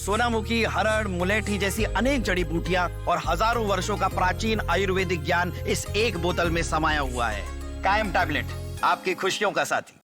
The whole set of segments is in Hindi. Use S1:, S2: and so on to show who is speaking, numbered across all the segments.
S1: सोनामुखी, हरड़, मुलेठी जैसी अनेक जड़ी बूटियां और हजारों वर्षों का प्राचीन आयुर्वेदिक ज्ञान इस एक बोतल में समाया हुआ है। कायम टैबलेट, आपकी खुशियों का साथी।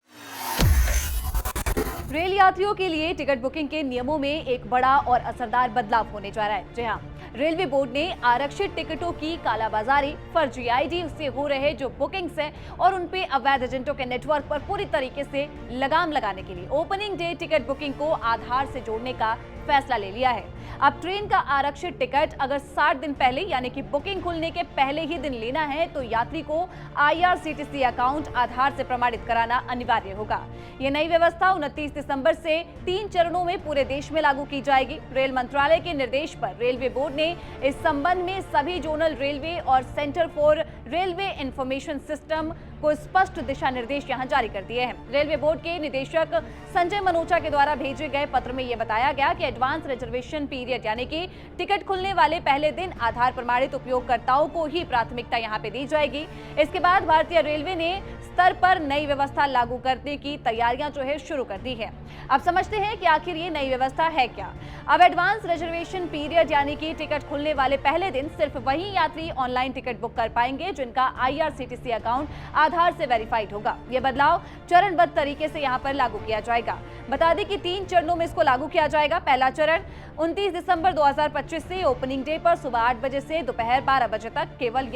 S2: रेल यात्रियों के लिए टिकट बुकिंग के नियमों में एक बड़ा और असरदार बदलाव होने जा रहा है। जी हाँ, रेलवे बोर्ड ने आरक्षित टिकटों की कालाबाजारी, फर्जी आईडी से हो रहे जो बुकिंग्स हैं और उन पे अवैध एजेंटों के नेटवर्क पर पूरी तरीके से लगाम लगाने के लिए ओपनिंग डे टिकट बुकिंग को आधार से जोड़ने का फैसला ले लिया है। अब ट्रेन का आरक्षित टिकट अगर 60 दिन पहले यानी कि बुकिंग खुलने के पहले ही दिन लेना है तो यात्री को IRCTC अकाउंट आधार से प्रमाणित कराना अनिवार्य होगा। ये नई व्यवस्था 29 दिसंबर से 3 चरणों में पूरे देश में लागू की जाएगी। रेल मंत्रालय के निर्देश पर रेलवे बोर्ड ने इस संबंध में सभी जोनल रेलवे और centre for railway information system को स्पष्ट दिशा निर्देश यहां जारी कर दिए हैं। रेलवे बोर्ड के निदेशक संजय मनोचा के द्वारा भेजे गए पत्र में यह बताया गया कि एडवांस रिजर्वेशन पीरियड यानी कि टिकट खुलने वाले पहले दिन आधार प्रमाणित उपयोगकर्ताओं को ही प्राथमिकता यहां पे दी जाएगी। इसके बाद भारतीय रेलवे ने स्तर पर नई व्यवस्था लागू करने की तैयारियां जो है शुरू कर दी है। अब समझते हैं कि आखिर ये नई व्यवस्था है क्या। अब एडवांस रिजर्वेशन पीरियड यानी कि टिकट खुलने वाले पहले दिन सिर्फ वही यात्री ऑनलाइन टिकट बुक कर पाएंगे जिनका IRCTC अकाउंट आधार से वेरीफाइड होगा। यह बदलाव चरणबद्ध तरीके से यहां पर लागू किया जाएगा। बता दें कि 3 चरणों में इसको लागू किया जाएगा। पहला चरण 29 दिसंबर 2025 से ओपनिंग डे पर सुबह 8 बजे से दोपहर 12 बजे तक केवल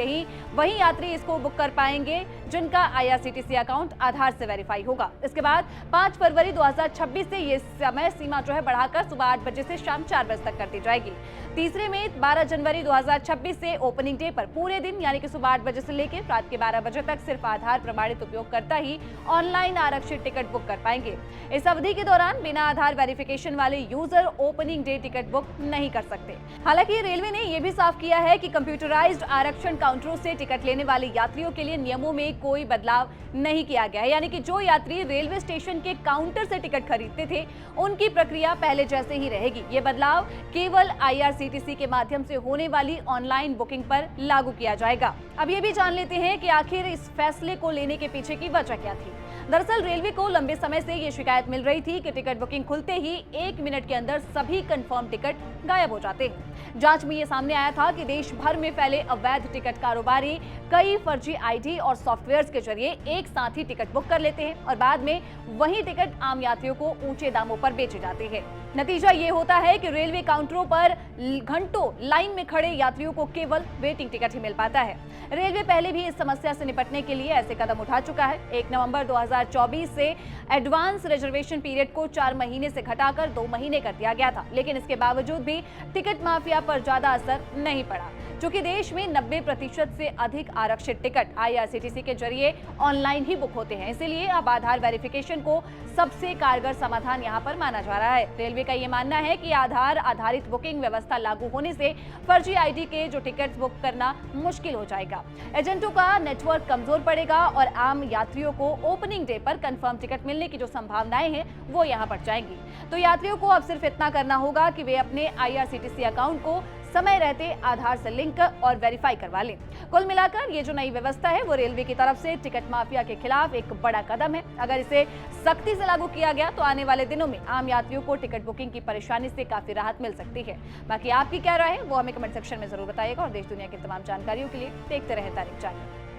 S2: वही यात्री इसको बुक कर पाएंगे जिनका IRCTC अकाउंट आधार से वेरीफाई होगा। इसके बाद 5 फरवरी 2026 से ये समय सीमा जो है बढ़ाकर सुबह 8 बजे से शाम 4 बजे तक कर दी जाएगी। तीसरे में 12 जनवरी 2026 से ओपनिंग डे पर पूरे दिन यानी कि सुबह 8 बजे से लेकर रात के 12 बजे तक सिर्फ आधार प्रमाणित उपयोगकर्ता ही ऑनलाइन आरक्षित टिकट बुक कर पाएंगे। इस अवधि के दौरान बिना आधार वेरिफिकेशन वाले user opening day ticket book नहीं कर सकते। हालांकि रेलवे ने यह भी साफ किया है कि कंप्यूटराइज्ड आरक्षण काउंटरों से टिकट लेने वाले यात्रियों के लिए नियमों में कोई बदलाव नहीं किया गया है। यानी कि जो यात्री रेलवे स्टेशन के काउंटर से टिकट खरीदते थे उनकी प्रक्रिया पहले जैसे ही रहेगी। ये बदलाव केवल IRCTC के माध्यम से होने वाली ऑनलाइन बुकिंग पर लागू किया जाएगा। अब ये भी जान लेते हैं कि आखिर इस फैसले को लेने के पीछे की वजह क्या थी। दरअसल रेलवे को लंबे समय से ये शिकायत मिल रही थी कि टिकट बुकिंग खुलते ही 1 मिनट के अंदर सभी कंफर्म टिकट गायब हो जाते हैं। जांच में ये सामने आया था कि देश भर में फैले अवैध टिकट कारोबारी कई फर्जी आईडी और सॉफ्टवेयर्स के जरिए एक साथ ही टिकट बुक कर लेते हैं और बाद में वही टिकट आम यात्रियों को ऊंचे दामों पर बेचे जाते हैं। नतीजा ये होता है कि रेलवे काउंटरों पर घंटों लाइन में खड़े यात्रियों को केवल वेटिंग टिकट ही मिल पाता है। रेलवे पहले भी इस समस्या से निपटने के लिए ऐसे कदम उठा चुका है। 1 नवंबर 2024 से एडवांस रिजर्वेशन पीरियड को 4 महीने से घटाकर 2 महीने कर दिया गया था, लेकिन इसके बावजूद भी टिकट माफिया पर ज्यादा असर नहीं पड़ा। चूंकि देश में 90% से अधिक आरक्षित टिकट IRCTC के जरिए ऑनलाइन ही बुक होते हैं, इसीलिए अब आधार वेरिफिकेशन को सबसे कारगर समाधान यहां पर माना जा रहा है। रेलवे का ये मानना है कि आधार आधारित बुकिंग व्यवस्था लागू होने से फर्जी आईडी के जो टिकट बुक करना मुश्किल हो जाएगा, एजेंटों का नेटवर्क कमजोर पड़ेगा और आम यात्रियों को ओपनिंग डे पर कंफर्म टिकट मिलने की जो संभावनाएं हैं वो यहां बढ़ जाएंगी। तो यात्रियों को अब सिर्फ इतना करना होगा कि वे अपने IRCTC अकाउंट को समय रहते आधार से लिंक और वेरीफाई करवा लें। कुल मिलाकर ये जो नई व्यवस्था है वो रेलवे की तरफ से टिकट माफिया के खिलाफ एक बड़ा कदम है। अगर इसे सख्ती से लागू किया गया तो आने वाले दिनों में आम यात्रियों को टिकट बुकिंग की परेशानी से काफी राहत मिल सकती है। बाकी आपकी क्या राय है वो हमें कमेंट सेक्शन में जरूर बताइएगा और देश दुनिया की तमाम जानकारियों के लिए देखते रहे तारिक चैनल।